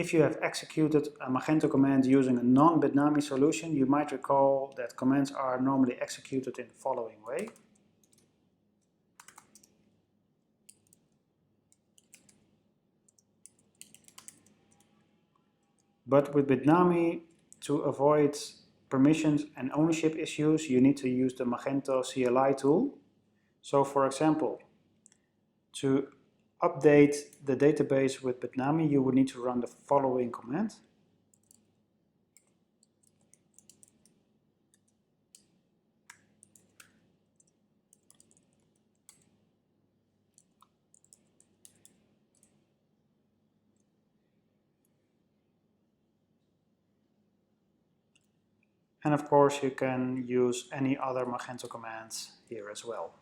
If you have executed a Magento command using a non-Bitnami solution, you might recall that commands are normally executed in the following way. But with Bitnami, to avoid permissions and ownership issues, you need to use the Magento CLI tool. So for example, to update the database with Bitnami, you would need to run the following command. And of course, you can use any other Magento commands here as well.